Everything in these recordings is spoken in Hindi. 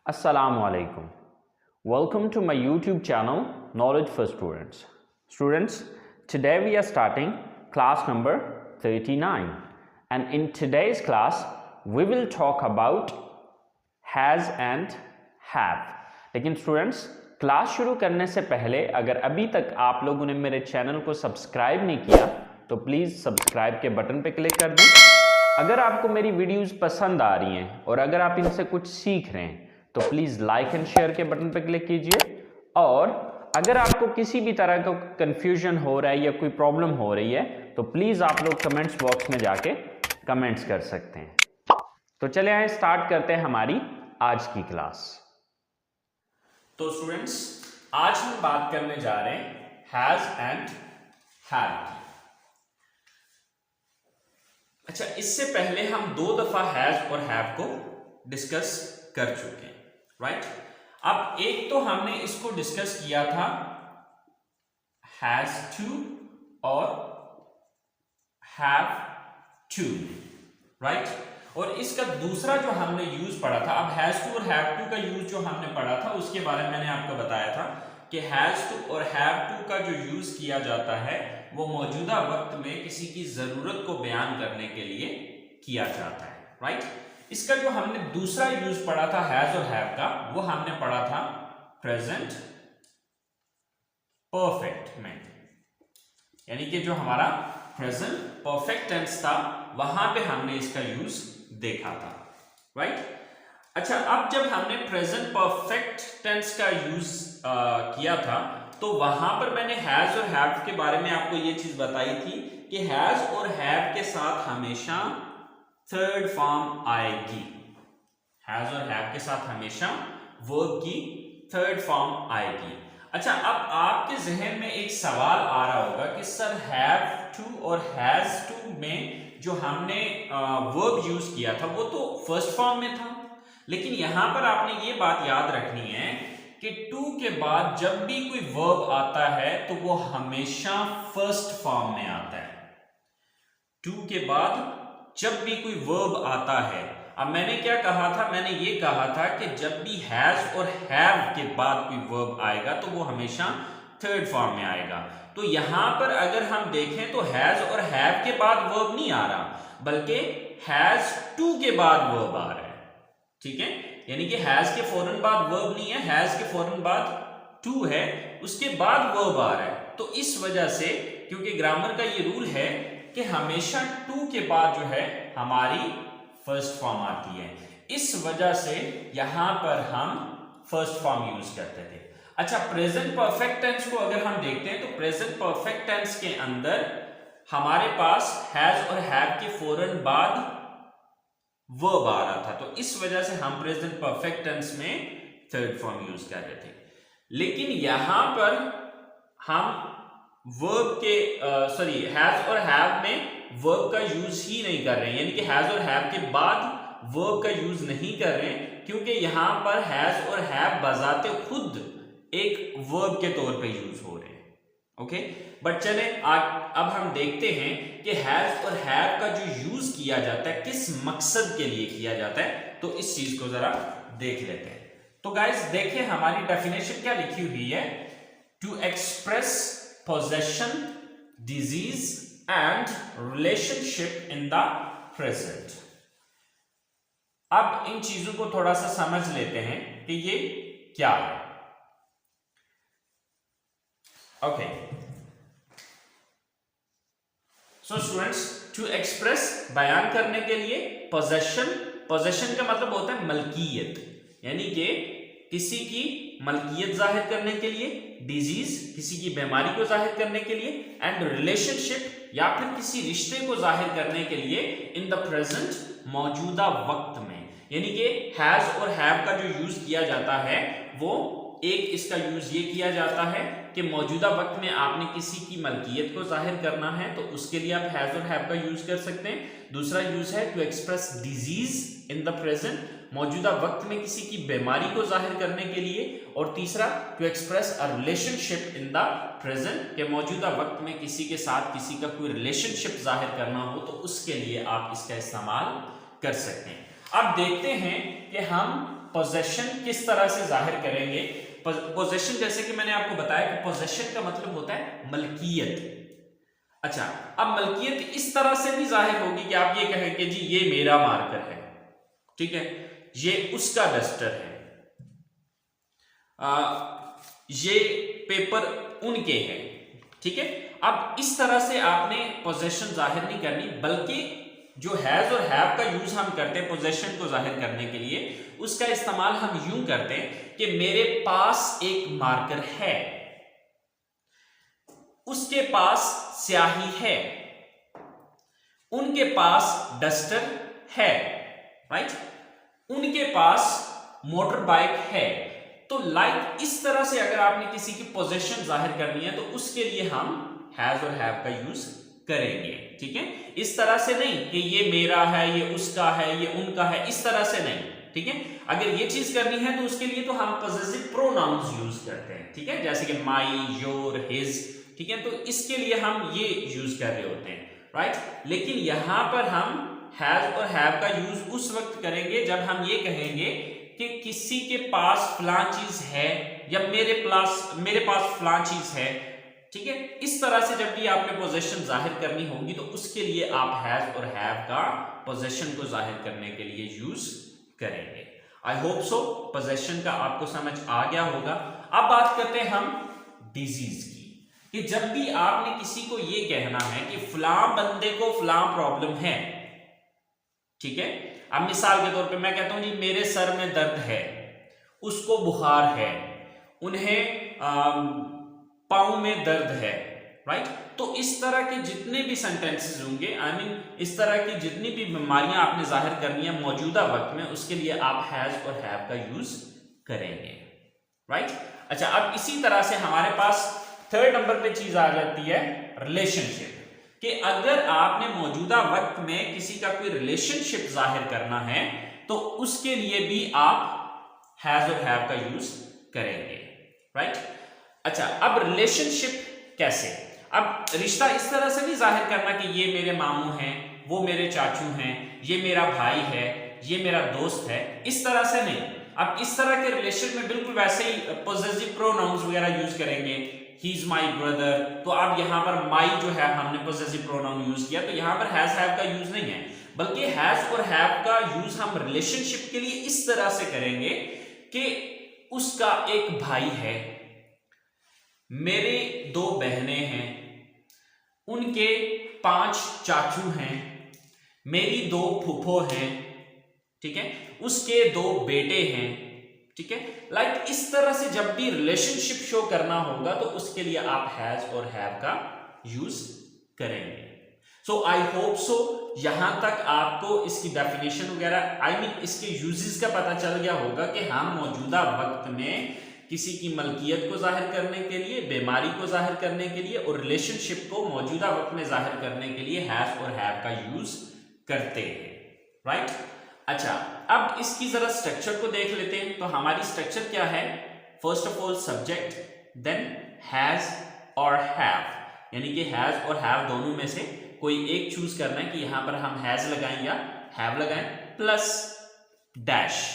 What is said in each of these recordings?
Assalamualaikum. Welcome to my YouTube channel Knowledge for Students. Students, today we are starting class number 39, and in today's class we will talk about has and have. लेकिन स्टूडेंट्स क्लास शुरू करने से पहले अगर अभी तक आप लोगों ने मेरे चैनल को सब्सक्राइब नहीं किया तो प्लीज़ सब्सक्राइब के बटन पे क्लिक कर दें। अगर आपको मेरी वीडियोस पसंद आ रही हैं और अगर आप इनसे कुछ सीख रहे हैं तो प्लीज़ लाइक एंड शेयर के बटन पर क्लिक कीजिए। और अगर आपको किसी भी तरह का कंफ्यूजन हो रहा है या कोई प्रॉब्लम हो रही है तो प्लीज़ आप लोग कमेंट्स बॉक्स में जाके कमेंट्स कर सकते हैं। तो चले आए स्टार्ट करते हैं हमारी आज की क्लास। तो स्टूडेंट्स आज हम बात करने जा रहे हैं हैज़ एंड हैव की। अच्छा, इससे पहले हम 2 दफा हैज़ और हैव को डिस्कस कर चुके हैं, राइट? अब एक तो हमने इसको डिस्कस किया था हैज टू और हैव टू, राइट? और इसका दूसरा जो हमने यूज पढ़ा था, अब हैज टू और हैव टू का यूज जो हमने पढ़ा था उसके बारे में मैंने आपको बताया था कि हैज टू और हैव टू का जो यूज किया जाता है वो मौजूदा वक्त में किसी की जरूरत को बयान करने के लिए किया जाता है, राइट? इसका जो हमने दूसरा यूज पढ़ा था हैज और हैव का, वो हमने पढ़ा था प्रेजेंट परफेक्ट में, यानी कि जो हमारा प्रेजेंट परफेक्ट टेंस था वहां पे हमने इसका यूज देखा था, राइट? अच्छा, अब जब हमने प्रेजेंट परफेक्ट टेंस का यूज किया था तो वहां पर मैंने हैज और हैव के बारे में आपको ये चीज बताई थी कि हैज और हैव के साथ हमेशा थर्ड फॉर्म आएगी। हैज और हैव के साथ हमेशा वर्ब की थर्ड फॉर्म आएगी। अच्छा, अब आपके जहन में एक सवाल आ रहा होगा कि सर हैव टू और हैज टू में जो हमने वर्ब यूज किया था वो तो फर्स्ट फॉर्म में था, लेकिन यहां पर आपने ये बात याद रखनी है कि टू के बाद जब भी कोई वर्ब आता है तो वो हमेशा फर्स्ट फॉर्म में आता है। टू के बाद जब भी कोई वर्ब आता है, अब मैंने क्या कहा था, मैंने ये कहा था कि जब भी हैज और हैव के बाद कोई वर्ब आएगा तो वो हमेशा थर्ड फॉर्म में आएगा। तो यहां पर अगर हम देखें तो हैज और हैव के बाद वर्ब नहीं आ रहा बल्कि हैज टू के बाद वर्ब आ रहा है, ठीक है? यानी कि हैज के फौरन बाद वर्ब नहीं है, हैज के फौरन बाद टू है, उसके बाद वर्ब आ रहा है। तो इस वजह से, क्योंकि ग्रामर का ये रूल है कि हमेशा टू के बाद जो है हमारी फर्स्ट फॉर्म आती है, इस वजह से यहां पर हम फर्स्ट फॉर्म यूज करते थे। अच्छा, प्रेजेंट परफेक्ट टेंस को अगर हम देखते हैं तो प्रेजेंट परफेक्ट टेंस के अंदर हमारे पास हैज और हैव के फौरन बाद वर्ब आ रहा था, तो इस वजह से हम प्रेजेंट परफेक्ट टेंस में थर्ड फॉर्म यूज कर रहे थे। लेकिन यहां पर हम वर्ब के हैज और हैव में वर्ब का यूज ही नहीं कर रहे हैं, यानी कि हैज और हैव के बाद वर्ब का यूज नहीं कर रहे हैं, क्योंकि यहां पर हैज और हैव बजाते खुद एक वर्ब के तौर पे यूज हो रहे हैं। ओके, बट चले अब हम देखते हैं कि हैज और हैव का जो यूज किया जाता है किस मकसद के लिए किया जाता है, तो इस चीज को जरा देख लेते हैं। तो गाइस देखिए, हमारी डेफिनेशन क्या लिखी हुई है, to express possession, disease and relationship in the present। अब इन चीजों को थोड़ा सा समझ लेते हैं कि ये क्या है। Okay, so students, to express बयान करने के लिए, पोजेशन का मतलब होता है मलकियत, यानी कि किसी की मलकियत जाहिर करने के लिए, डिजीज किसी की बीमारी को जाहिर करने के लिए, एंड रिलेशनशिप या फिर किसी रिश्ते को जाहिर करने के लिए इन द प्रेजेंट मौजूदा वक्त में। यानी कि हैज और हैव का जो यूज किया जाता है वो एक इसका यूज ये किया जाता है कि मौजूदा वक्त में आपने किसी की मलकियत को जाहिर करना है तो उसके लिए आप हैज और हैव का यूज कर सकते हैं। दूसरा यूज है to express disease in the present, मौजूदा वक्त में किसी की बीमारी को जाहिर करने के लिए, और तीसरा to express a relationship in the present, के मौजूदा वक्त में किसी के साथ किसी का कोई रिलेशनशिप जाहिर करना हो तो उसके लिए आप इसका इस्तेमाल कर सकते हैं। अब देखते हैं कि हम पोजेशन किस तरह से जाहिर करेंगे। पोजेशन जैसे कि मैंने आपको बताया कि पोजेशन का मतलब होता है मलकियत। अच्छा, अब मलकियत इस तरह से भी जाहिर होगी कि आप ये कहें कि जी ये मेरा मार्कर है, ठीक है, ये उसका डस्टर है, ये पेपर उनके हैं, ठीक है। अब इस तरह से आपने पोजेशन जाहिर नहीं करनी, बल्कि जो हैज और हैव का यूज हम करते हैं पोजेशन को जाहिर करने के लिए, उसका इस्तेमाल हम यूं करते हैं कि मेरे पास एक मार्कर है, उसके पास स्याही है, उनके पास डस्टर है, राइट, उनके पास मोटर बाइक है। तो लाइक इस तरह से अगर आपने किसी की पोजीशन जाहिर करनी है तो उसके लिए हम हैज और हैव का यूज करेंगे, ठीक है। इस तरह से नहीं कि ये मेरा है, ये उसका है, ये उनका है, इस तरह से नहीं, ठीक है। अगर ये चीज करनी है तो उसके लिए तो हम पॉसेसिव प्रोनाउंस यूज करते हैं, ठीक है, जैसे कि माई, योर, हिज, ठीक है। तो इसके लिए हम ये यूज कर रहे होते हैं, राइट। लेकिन यहां पर हम हैज और हैव का यूज उस वक्त करेंगे जब हम ये कहेंगे कि किसी के पास फलां चीज है या मेरे पास फलां चीज है, ठीक है। इस तरह से जब भी आपने पोजीशन जाहिर करनी होगी तो उसके लिए आप हैज और हैव का पोजीशन को जाहिर करने के लिए यूज करेंगे। आई होप सो पोजीशन का आपको समझ आ गया होगा। अब बात करते हैं हम डिजीज की, कि जब भी आपने किसी को यह कहना है कि फलां बंदे को फलां प्रॉब्लम है, ठीक है। अब मिसाल के तौर पे मैं कहता हूं जी मेरे सर में दर्द है, उसको बुखार है, उन्हें पांव में दर्द है, राइट। तो इस तरह के जितने भी सेंटेंसेस होंगे, आई मीन इस तरह की जितनी भी बीमारियां आपने जाहिर करनी है मौजूदा वक्त में, उसके लिए आप हैज और हैव का यूज करेंगे, राइट। अच्छा, अब इसी तरह से हमारे पास थर्ड नंबर पे चीज आ जाती है रिलेशनशिप, कि अगर आपने मौजूदा वक्त में किसी का कोई रिलेशनशिप जाहिर करना है तो उसके लिए भी आप हैज और हैव का यूज करेंगे, राइट। अच्छा, अब रिलेशनशिप कैसे? अब रिश्ता इस तरह से नहीं जाहिर करना कि ये मेरे मामू हैं, वो मेरे चाचू हैं, ये मेरा भाई है, ये मेरा दोस्त है, इस तरह से नहीं। अब इस तरह के रिलेशन में बिल्कुल वैसे ही पॉसेसिव प्रोनाउंस वगैरह यूज करेंगे, ही इज माई ब्रदर। तो अब यहां पर माई जो है हमने पॉसेसिव प्रोनाउन यूज किया, तो यहां पर हैज हैव का यूज नहीं है, बल्कि हैज और हैव का यूज हम रिलेशनशिप के लिए इस तरह से करेंगे कि उसका एक भाई है, मेरे 2 बहनें हैं, उनके 5 चाचू हैं, मेरी 2 फूफो हैं, ठीक है, उसके 2 बेटे हैं, ठीक है। लाइक इस तरह से जब भी रिलेशनशिप शो करना होगा तो उसके लिए आप हैज और हैव का यूज करेंगे। सो आई होप सो यहां तक आपको इसकी डेफिनेशन वगैरह, आई मीन इसके यूजेस का पता चल गया होगा कि हम मौजूदा वक्त में किसी की मलकियत को जाहिर करने के लिए, बीमारी को जाहिर करने के लिए और रिलेशनशिप को मौजूदा वक्त में जाहिर करने के लिए हैज और हैव का यूज करते हैं, राइट। अच्छा, अब इसकी जरा स्ट्रक्चर को देख लेते हैं। तो हमारी स्ट्रक्चर क्या है? First of all subject, then has और हैव, यानी कि हैज और हैव दोनों में से कोई एक चूज करना है कि यहां पर हम हैज लगाएं या हैव लगाएं, प्लस डैश।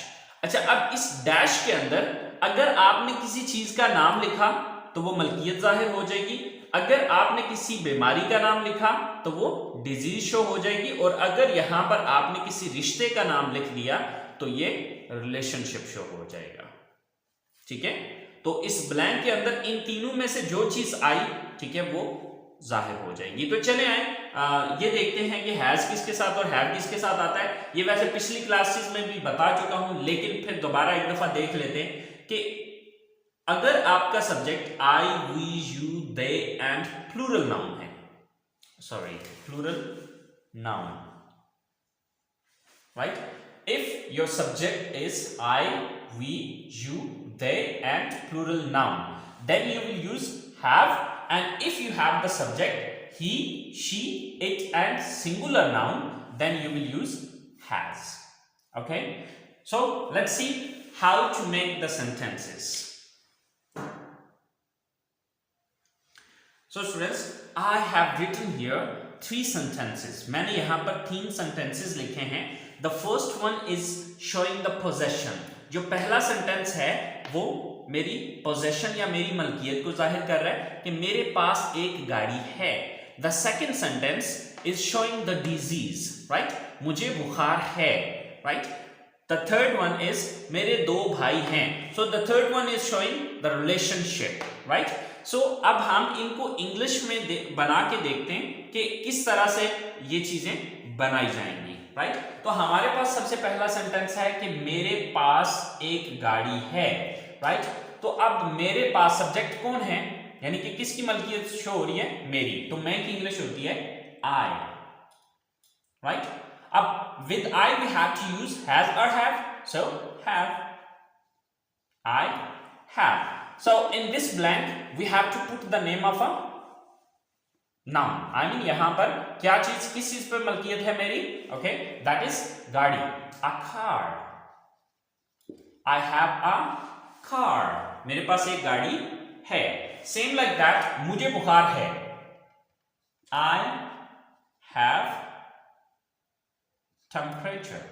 अच्छा, अब इस डैश के अंदर अगर आपने किसी चीज का नाम लिखा तो वो मलकियत जाहिर हो जाएगी, अगर आपने किसी बीमारी का नाम लिखा तो वो डिजीज शो हो जाएगी, और अगर यहां पर आपने किसी रिश्ते का नाम लिख दिया तो ये रिलेशनशिप शो हो जाएगा, ठीक है। तो इस ब्लैंक के अंदर इन तीनों में से जो चीज आई, ठीक है, वो जाहिर हो जाएगी। तो चले आए ये देखते हैं कि हैज किसके साथ और हैव किसके साथ आता है। ये वैसे पिछली क्लासेस में भी बता चुका हूं, लेकिन फिर दोबारा एक दफा देख लेते हैं कि अगर आपका subject I, we, you, they and plural noun है, sorry plural noun, right. If your subject is I, we, you, they and plural noun, then you will use have, and if you have the subject he, she, it and singular noun, then you will use has. Okay, so let's see how to make the sentences. So students, I have written here 3 sentences. मैंने यहाँ पर 3 sentences लिखे हैं. The first one is showing the possession. जो पहला सेंटेंस है वो मेरी पोजेशन या मेरी मलकियत को जाहिर कर रहा है कि मेरे पास एक गाड़ी है। The second sentence is showing the disease, right, मुझे बुखार है, right. The third one is मेरे दो भाई हैं, so the third one is showing the relationship, right. So अब हम इनको इंग्लिश में बना के देखते हैं कि किस तरह से ये चीजें बनाई जाएंगी, राइट। तो हमारे पास सबसे पहला सेंटेंस है कि मेरे पास एक गाड़ी है, राइट। तो अब मेरे पास सब्जेक्ट कौन है, यानी कि किसकी मलकियत शो हो रही है, मेरी। तो मैं की इंग्लिश होती है आई, राइट। अब with I we have to use has और have, so have, I have. So in this blank we have to put the name of a noun. I mean यहां पर क्या चीज, किस चीज पर मलकियत है मेरी, okay, that is गाड़ी, a car. I have a car. मेरे पास एक गाड़ी है। Same like that, मुझे बुखार है, I have temperature.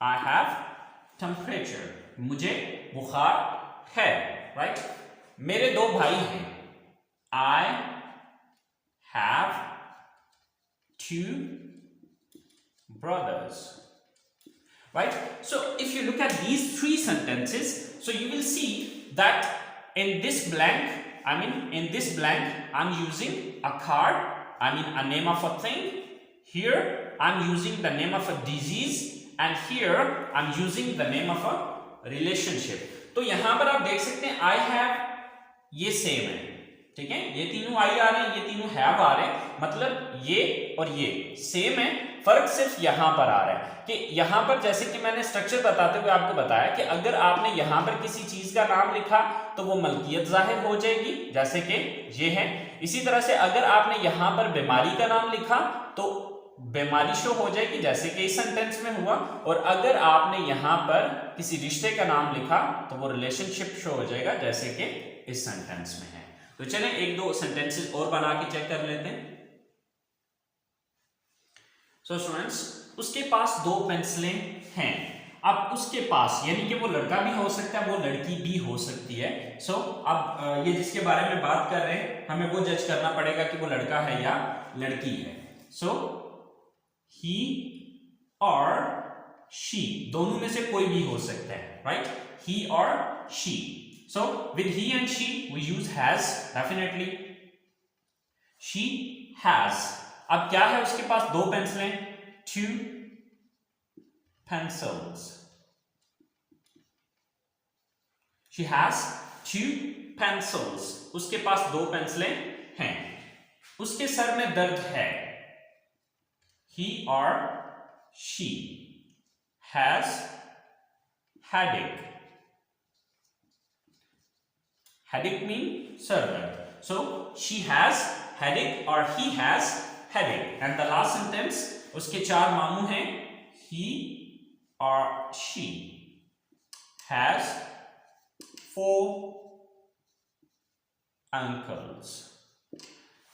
I have temperature. मुझे बुखार है, राइट। मेरे दो भाई हैं, I have two brothers, right? So if you look at these three sentences, so you will see that in this blank, in this blank, I'm using a car, a name of a thing. Here I'm using the name of a disease, and here I'm using the name of a relationship. तो यहां पर आप देख सकते हैं आई हैव, ये सेम है, ठीक है, ये तीनों आई आ रहे हैं, ये तीनों हैव आ रहे हैं, मतलब ये और ये सेम है। फर्क सिर्फ यहां पर आ रहा है कि यहां पर, जैसे कि मैंने स्ट्रक्चर बताते हुए आपको बताया कि अगर आपने यहां पर किसी चीज का नाम लिखा तो वो मलकियत जाहिर हो जाएगी, जैसे कि ये है। इसी तरह से अगर आपने यहां पर बीमारी का नाम लिखा तो बीमारी शो हो जाएगी, जैसे कि इस सेंटेंस में हुआ। और अगर आपने यहां पर किसी रिश्ते का नाम लिखा तो वो रिलेशनशिप शो हो जाएगा, जैसे कि इस सेंटेंस में है। तो चलें एक दो सेंटेंसेस और बना के चेक कर लेते हैं। सो स्टूडेंट्स, उसके पास दो पेंसिलें हैं। अब उसके पास यानी कि वो लड़का भी हो सकता है, वो लड़की भी हो सकती है। सो अब ये जिसके बारे में बात कर रहे हैं, हमें वो जज करना पड़ेगा कि वो लड़का है या लड़की है। सो he or she, दोनों में से कोई भी हो सकता है, right? He or she. So with he and she we use has, definitely. She has. अब क्या है उसके पास, दो पेंसिलें, two pencils. She has two pencils. उसके पास दो पेंसिलें हैं। उसके सर में दर्द है, he or she has headache. Headache means sir dard. So she has headache or he has headache. And the last sentence, उसके चार मामू हैं, he or she has 4 uncles.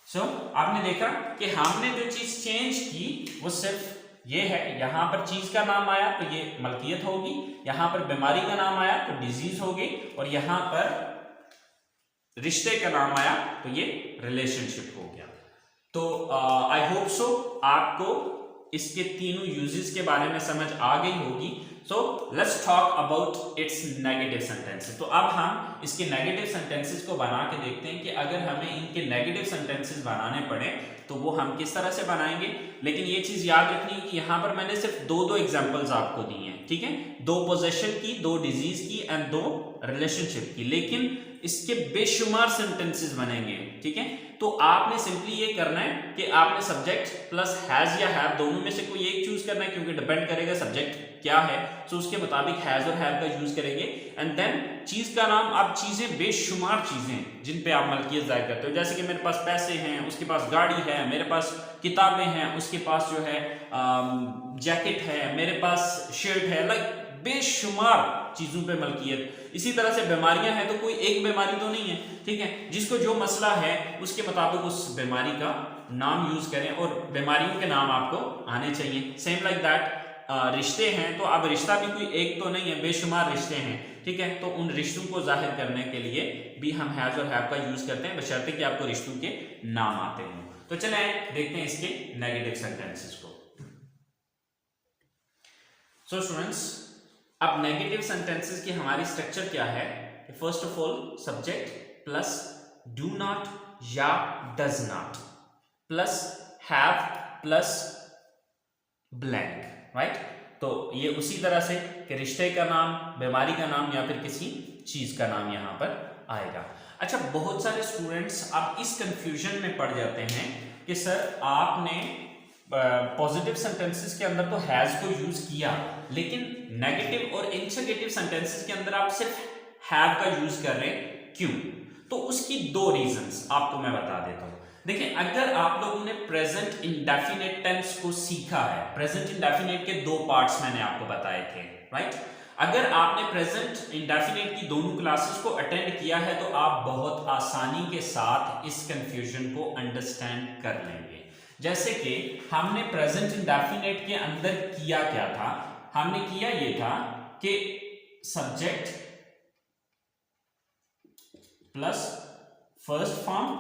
So, आपने देखा कि हमने जो चीज चेंज की वो सिर्फ ये है, यहां पर चीज का नाम आया तो ये मलकियत होगी, यहां पर बीमारी का नाम आया तो डिजीज होगी, और यहां पर रिश्ते का नाम आया तो ये रिलेशनशिप हो गया। तो आई होप सो आपको इसके तीनों यूजेस के बारे में समझ आ गई होगी। So let's talk about it's negative sentences. तो अब हम इसके नेगेटिव सेंटेंसेस को बना के देखते हैं कि अगर हमें इनके नेगेटिव सेंटेंसेस बनाने पड़े तो वो हम किस तरह से बनाएंगे। लेकिन ये चीज याद रखनी है कि यहाँ पर मैंने सिर्फ दो एग्जांपल्स आपको दी हैं, ठीक है, दो पोजेशन की, दो डिजीज की एंड दो रिलेशनशिप की, लेकिन इसके बेशुमार सेंटेंसेस बनेंगे, ठीक है। तो आपने सिंपली ये करना है कि आपने सब्जेक्ट प्लस हैज या हैव दोनों में से कोई एक चूज करना है, क्योंकि डिपेंड करेगा सब्जेक्ट क्या है, तो उसके मुताबिक हैज और हैव का यूज करेंगे। एंड देन चीज का नाम, आप चीजें बेशुमार चीजें जिन पे आप मलकियत जाहिर करते हो, जैसे कि मेरे पास पैसे हैं, उसके पास गाड़ी है, मेरे पास किताबें हैं, उसके पास जो है जैकेट है, मेरे पास शर्ट है, लाइक बेशुमार चीजों पे मलकियत। इसी तरह से बीमारियां हैं तो कोई एक बीमारी तो नहीं है, ठीक है, जिसको जो मसला है उसके मुताबिक उस बीमारी का नाम यूज करें और बीमारियों के नाम आपको आने चाहिए। सेम लाइक दैट रिश्ते हैं, तो अब रिश्ता भी कोई एक तो नहीं है, बेशुमार रिश्ते हैं, ठीक है। तो उन रिश्तों को जाहिर करने के लिए भी हम हैज और हैव का यूज करते हैं, बशर्ते कि आपको रिश्तों के नाम आते हों। तो चलें देखते हैं इसके नेगेटिव सेंटेंसेस को। सो स्टूडेंट्स, अब नेगेटिव सेंटेंसेस की हमारी स्ट्रक्चर क्या है? First of all subject plus do not या does not plus have plus blank, right. तो ये उसी तरह से कि रिश्ते का नाम, बीमारी का नाम या फिर किसी चीज का नाम यहां पर आएगा। अच्छा, बहुत सारे स्टूडेंट्स अब इस कंफ्यूजन में पड़ जाते हैं कि सर आपने पॉजिटिव सेंटेंसेस के अंदर तो हैज को यूज किया, लेकिन नेगेटिव और इंटरोगेटिव सेंटेंसेस के अंदर आप सिर्फ हैव का यूज कर रहे हैं, क्यों? तो उसकी दो रीजंस आपको मैं बता देता हूं। देखिए, अगर आप लोगों ने प्रेजेंट इंडेफिनिट टेंस को सीखा है, प्रेजेंट इंडेफिनिट के दो पार्ट्स मैंने आपको बताए थे, राइट। अगर आपने प्रेजेंट इंडेफिनिट की दोनों क्लासेस को अटेंड किया है तो आप बहुत आसानी के साथ इस कंफ्यूजन को अंडरस्टैंड कर लेंगे। जैसे कि हमने प्रेजेंट इंडेफिनिट के अंदर किया क्या था? हमने किया ये था कि सब्जेक्ट प्लस फर्स्ट फॉर्म,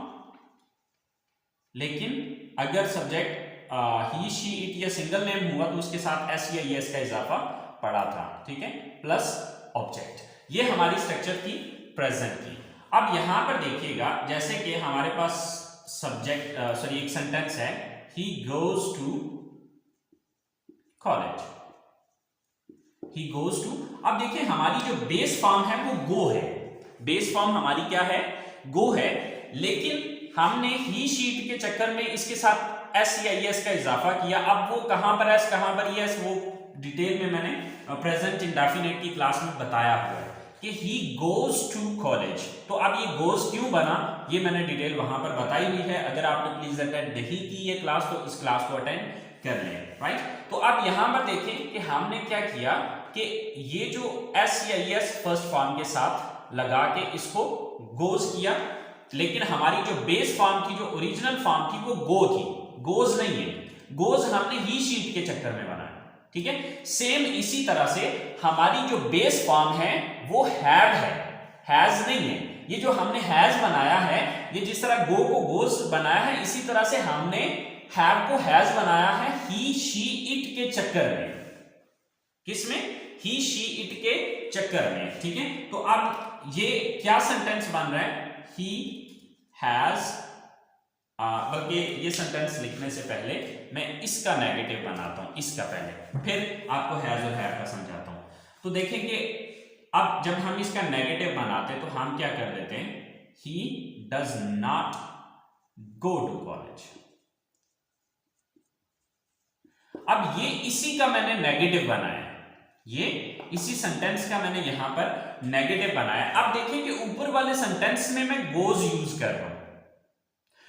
लेकिन अगर सब्जेक्ट ही शी इट या सिंगल नेम हुआ तो उसके साथ एस या एस का इजाफा पड़ा था, ठीक है, प्लस ऑब्जेक्ट। ये हमारी स्ट्रक्चर थी प्रेजेंट की। अब यहां पर देखिएगा, जैसे कि हमारे पास सब्जेक्ट एक सेंटेंस है, he goes to college, he goes to. अब देखिए, हमारी जो बेस फॉर्म है वो गो है, बेस फॉर्म हमारी क्या है? गो है, लेकिन हमने ही शीट के चक्कर में इसके साथ एस या एस का इजाफा किया। अब वो कहां पर एस कहां पर एस, वो डिटेल में मैंने प्रेजेंट इंडेफिनिट की क्लास में बताया हुआ है कि ही गोज टू कॉलेज। तो अब ये गोज क्यों बना, ये मैंने डिटेल वहां पर बताई हुई है। अगर आपने प्लीज अटेंड नहीं की ये क्लास तो इस क्लास को अटेंड कर लें, राइट। तो अब यहां पर देखें कि हमने क्या किया कि ये जो एस या एस फर्स्ट फॉर्म के साथ लगा के इसको गोज किया, लेकिन हमारी जो बेस फॉर्म थी, जो ओरिजिनल फॉर्म थी, वो गो थी, गोज नहीं है। गोज हमने ही शीट के चक्कर में बनाया, ठीक है। सेम इसी तरह से हमारी जो बेस फॉर्म है वो हैव है, हैज नहीं है। ये जो हमने हैज बनाया है, ये जिस तरह गो को गोज बनाया है, इसी तरह से हमने हैव को हैज बनाया है ही शी इट के चक्कर में। किसमें? ही शी इट के चक्कर में, ठीक है। तो अब ये क्या सेंटेंस बन रहा है? ही हैज, बल्कि ये सेंटेंस लिखने से पहले मैं इसका नेगेटिव बनाता हूं, इसका पहले, फिर आपको हैज और हैव का समझाता हूं। तो देखेंगे, अब जब हम इसका नेगेटिव बनाते तो हम क्या कर देते हैं? He does not go to college. अब ये इसी का मैंने नेगेटिव बनाया, ये इसी सेंटेंस का मैंने यहां पर नेगेटिव बनाया। अब देखिए कि ऊपर वाले सेंटेंस में मैं गोज यूज कर रहा हूं,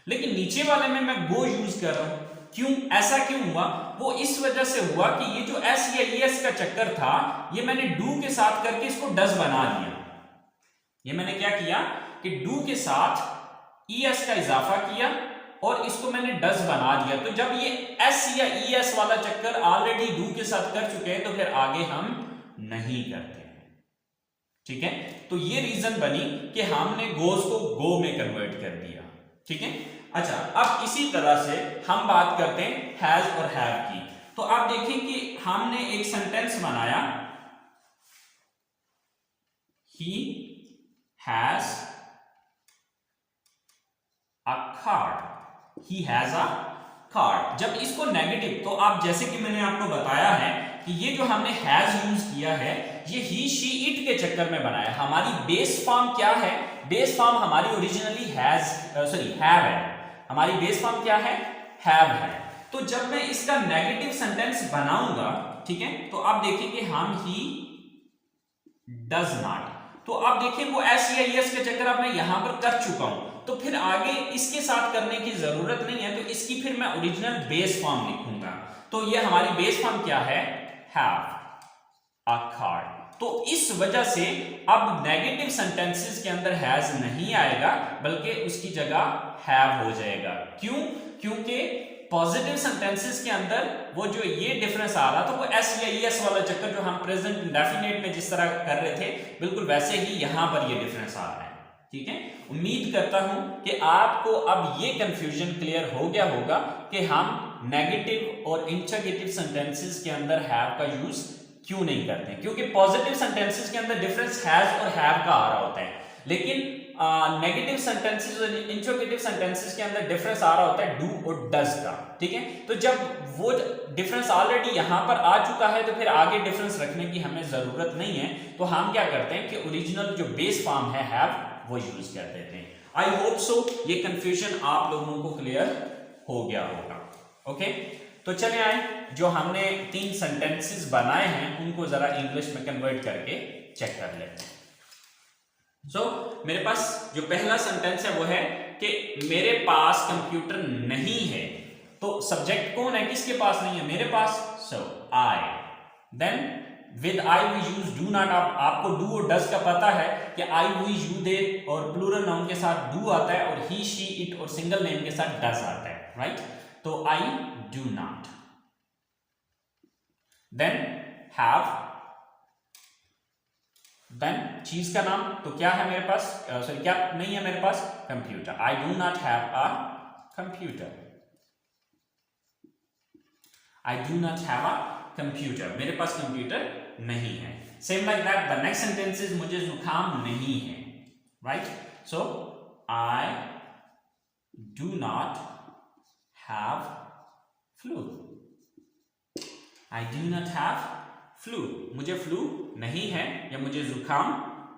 लेकिन नीचे वाले में मैं गो यूज कर रहा हूं। क्यों? ऐसा क्यों हुआ? वो इस वजह से हुआ कि ये जो एस या एस का चक्कर था, ये मैंने डू के साथ करके इसको डज बना लिया। ये मैंने क्या किया कि डू के साथ ईएस का इजाफा किया और इसको मैंने डज बना दिया। तो जब ये एस या ईएस वाला चक्कर ऑलरेडी डू के साथ कर चुके हैं तो फिर आगे हम नहीं करते, ठीक है। तो ये रीजन बनी कि हमने गोज को गो में कन्वर्ट कर दिया, ठीक है। अच्छा, अब इसी तरह से हम बात करते हैं हैज और हैव की। तो आप देखें कि हमने एक सेंटेंस बनाया, he has a card, he has a card. जब इसको नेगेटिव, तो आप जैसे कि मैंने आपको बताया है कि ये जो हमने हैज यूज किया है, ये ही शी इट के चक्कर में बनाया। हमारी बेस फॉर्म क्या है? बेस फॉर्म हमारी ओरिजिनली हैव है। हमारी बेस फॉर्म क्या है? हैव है। तो जब मैं इसका नेगेटिव सेंटेंस बनाऊंगा, ठीक है, तो आप देखिए कि हम ही डज नॉट। तो आप देखिए वो एस या एस के चक्कर अब मैं यहां पर कर चुका हूं, तो फिर आगे इसके साथ करने की जरूरत नहीं है। तो इसकी फिर मैं ओरिजिनल बेस फॉर्म लिखूंगा। तो ये हमारी बेस फॉर्म क्या है? Have a card. तो इस वजह से अब नेगेटिव सेंटेंसेस के अंदर हैज नहीं आएगा, बल्कि उसकी जगह हैव हो जाएगा। क्यों? क्योंकि पॉजिटिव सेंटेंसेस के अंदर वो जो ये डिफरेंस आ रहा था वो एस या ईएस वाला चक्कर जो हम प्रेजेंट इंडेफिनिट में जिस तरह कर रहे थे बिल्कुल वैसे ही यहां पर ये डिफरेंस आ रहा है। ठीक है, उम्मीद करता हूं कि आपको अब ये कंफ्यूजन क्लियर हो गया होगा कि हम नेगेटिव और इंटरोगेटिव सेंटेंसेस के अंदर हैव का यूज क्यों नहीं करते, क्योंकि पॉजिटिव सेंटेंसेस के अंदर डिफरेंस हैज और हैव का आ रहा होता है, लेकिन नेगेटिव सेंटेंसेस और इंटरोगेटिव सेंटेंसेस के अंदर डिफरेंस आ रहा होता है डू और डज का। ठीक है, तो जब वो डिफरेंस ऑलरेडी यहां पर आ चुका है तो फिर आगे डिफरेंस रखने की हमें जरूरत नहीं है, तो हम क्या करते हैं कि ओरिजिनल जो बेस फॉर्म है हैव वो यूज कर देते हैं। आई होप सो ये कंफ्यूजन आप लोगों को क्लियर हो गया होगा। ओके, तो चले आए जो हमने 3 सेंटेंसेस बनाए हैं उनको जरा इंग्लिश में कन्वर्ट करके चेक कर लेते हैं। मेरे पास जो पहला सेंटेंस है वो है कि मेरे पास कंप्यूटर नहीं है। तो सब्जेक्ट कौन है, किसके पास नहीं है, मेरे पास, so I. Then with I we use do not. आपको डू और डज का पता है कि आई वी यू दे और प्लूरल नाउन के साथ डू आता है और ही शी इट और सिंगल नेम के साथ डज आता है, राइट। तो I do not. Then have, then चीज का नाम, तो क्या है मेरे पास, सॉरी क्या नहीं है मेरे पास, computer. I do not have a computer. I do not have a computer, मेरे पास कंप्यूटर नहीं है। Same like that the next sentence is मुझे जुकाम नहीं है, right. So I do not have flu. I do not have flu, मुझे फ्लू नहीं है या मुझे जुकाम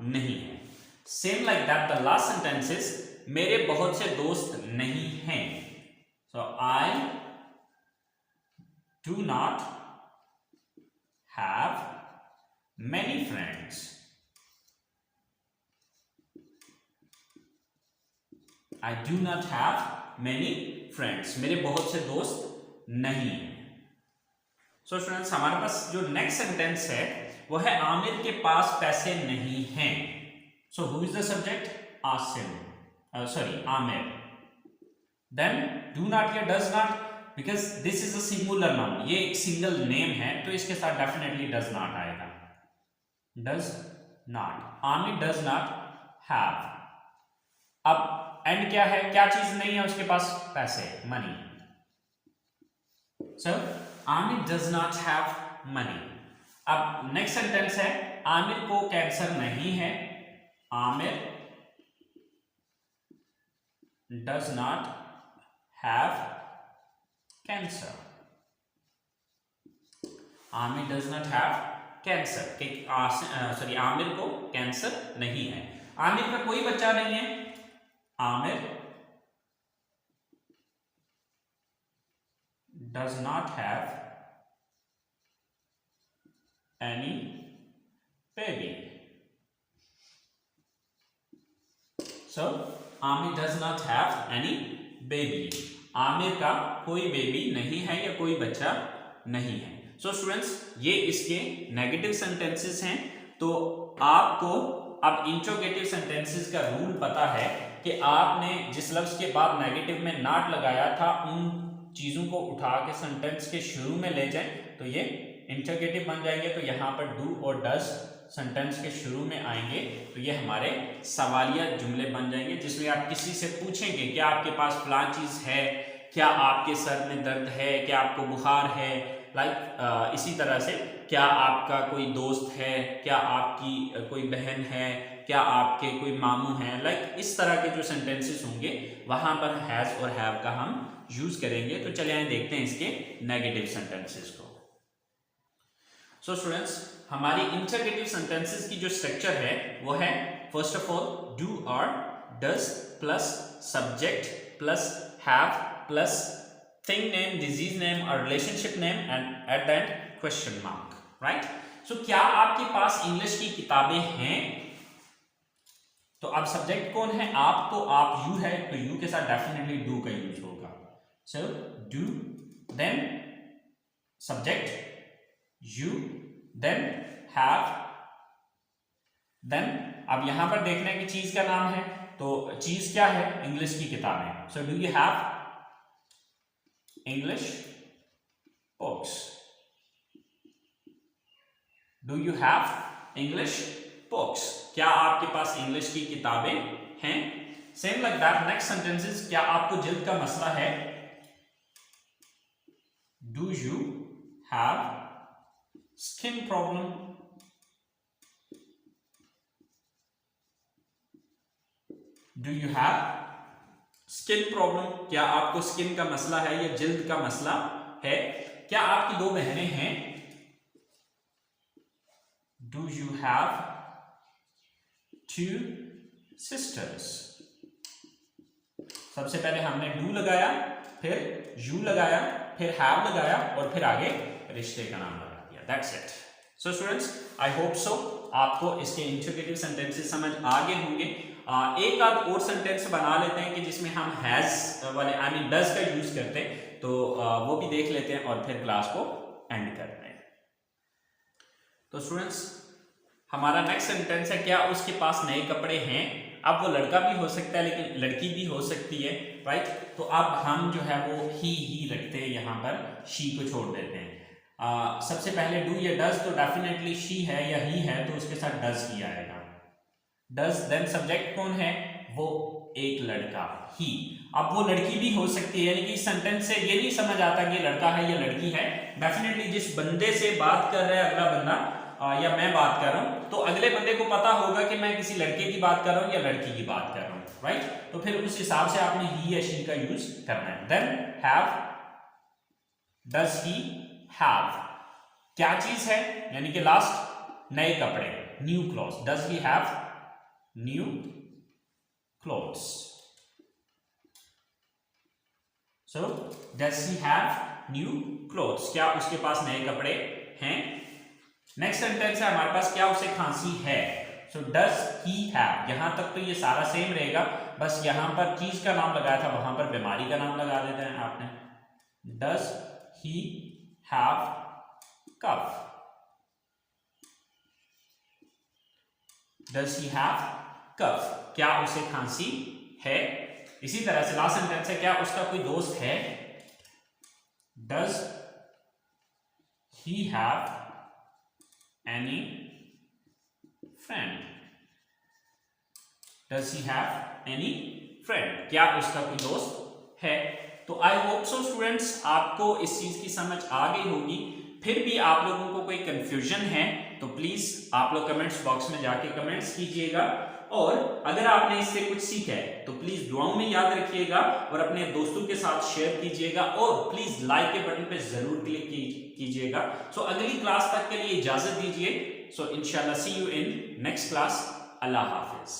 नहीं है। Same like that the last sentence is मेरे बहुत से दोस्त नहीं हैं। So I do not have many friends. I do not have many friends, मेरे बहुत से दोस्त नहीं हैं। सो स्टूडेंट्स हमारे पास जो नेक्स्ट सेंटेंस है वो है आमिर के पास पैसे नहीं हैं। So who is the subject, Asim, sorry Aamir. Then do not या does not, because this is a singular noun, ये एक सिंगल नेम है तो इसके साथ डेफिनेटली डज नॉट आएगा। Does not, Aamir does not have. अब एंड क्या है, क्या चीज नहीं है उसके पास, पैसे, money. So Aamir does not have money. अब नेक्स्ट सेंटेंस है आमिर को कैंसर नहीं है। Aamir does not have cancer. Aamir does not have cancer, sorry Aamir को कैंसर नहीं है। आमिर का कोई बच्चा नहीं है। Aamir does not have any baby. So Amir does not have any baby. Aamir का कोई बेबी नहीं है या कोई बच्चा नहीं है। सो स्टूडेंट्स ये इसके नेगेटिव सेंटेंसेस हैं। तो आपको अब इंट्रोगेटिव सेंटेंसेस का रूल पता है कि आपने जिस लफ्ज के बाद नेगेटिव में नॉट लगाया था उन चीजों को उठा के सेंटेंस के शुरू में ले जाएं तो ये इंटरोगेटिव बन जाएंगे। तो यहाँ पर डू और डज सेंटेंस के शुरू में आएंगे तो ये हमारे सवालिया जुमले बन जाएंगे, जिसमें आप किसी से पूछेंगे क्या आपके पास फलां चीज है, क्या आपके सर में दर्द है, क्या आपको बुखार है, लाइक इसी तरह से क्या आपका कोई दोस्त है, क्या आपकी कोई बहन है, क्या आपके कोई मामू हैं, लाइक इस तरह के जो सेंटेंसेस होंगे वहां पर हैज और हैव का हम यूज करेंगे। तो चलिए आइए देखते हैं इसके नेगेटिव सेंटेंसेस को। सो स्टूडेंट्स हमारी इंटरोगेटिव सेंटेंसेस की जो स्ट्रक्चर है वो है फर्स्ट ऑफ ऑल डू और does plus subject plus have plus thing name, disease name और relationship name and at the end question mark, right. So क्या आपके पास इंग्लिश की किताबें हैं? तो अब सब्जेक्ट कौन है, आप, तो आप यू है तो यू के साथ डेफिनेटली डू का यूज होगा। So do, then subject you, then have, then अब यहां पर देखना है कि चीज का नाम है तो चीज क्या है, इंग्लिश की किताबें। So do you have English books? Do you have English books? क्या आपके पास इंग्लिश की किताबें हैं? Same like that next sentences, क्या आपको जिल्द का मसला है? Do you have skin problem? Do you have skin problem? क्या आपको स्किन का मसला है या जिल्द का मसला है? क्या आपकी दो बहनें हैं? Do you have two sisters? सबसे पहले हमने do लगाया, फिर you लगाया, फिर have लगाया और फिर आगे रिश्ते का नाम लगा दिया. That's it. So students, I hope so. आपको इसके इंटरोगेटिव सेंटेंसेस समझ आ गए होंगे. एक आध और सेंटेंस बना लेते हैं कि जिसमें हम हैज वाले आई मीन डज का यूज करते हैं, तो वो भी देख लेते हैं और फिर क्लास को एंड करते हैं. तो स्टूडेंट्स, हमारा नेक्स्ट सेंटेंस है, क्या उसके पास नए कपड़े हैं? अब वो लड़का भी हो सकता है लेकिन लड़की भी हो सकती है, राइट? तो अब हम जो है वो ही रखते हैं, यहाँ पर शी को छोड़ देते हैं. सबसे पहले डू या डज, तो डेफिनेटली शी है या ही है तो उसके साथ डज ही आएगा. डज, देन सब्जेक्ट कौन है? वो एक लड़का, ही. अब वो लड़की भी हो सकती है, यानी कि इस सेंटेंस से ये नहीं समझ आता कि लड़का है या लड़की है. डेफिनेटली जिस बंदे से बात कर रहा है अगला बंदा या मैं बात कर रहा हूं, तो अगले बंदे को पता होगा कि मैं किसी लड़के की बात कर रहा हूं या लड़की की बात कर रहा हूं, राइट? तो फिर उस हिसाब से आपने ही या शी का यूज करना है. Then have, does he have, क्या चीज है? यानी कि लास्ट नए कपड़े, new clothes. Does he have new clothes? So does he have new clothes, क्या उसके पास नए कपड़े हैं? नेक्स्ट सेंटेंस है हमारे पास, क्या उसे खांसी है? सो डज ही हैव. यहां तक तो ये सारा सेम रहेगा, बस यहां पर चीज का नाम लगाया था, वहां पर बीमारी का नाम लगा देते हैं आपने. Does he have cough? Does he have cough, क्या उसे खांसी है? इसी तरह से लास्ट सेंटेंस है, क्या उसका कोई दोस्त है? Does he have any friend? Does he have any friend? क्या उसका कोई दोस्त है? तो आई होप सो स्टूडेंट्स, आपको इस चीज की समझ आ गई होगी. फिर भी आप लोगों को कोई कंफ्यूजन है तो प्लीज आप लोग कमेंट्स बॉक्स में जाके कमेंट्स कीजिएगा. और अगर आपने इससे कुछ सीखा है तो प्लीज दुआओं में याद रखिएगा और अपने दोस्तों के साथ शेयर कीजिएगा और प्लीज लाइक के बटन पे जरूर क्लिक कीजिएगा. सो अगली क्लास तक के लिए इजाजत दीजिए. सो इंशाल्लाह see you in next class. अल्लाह हाफिज.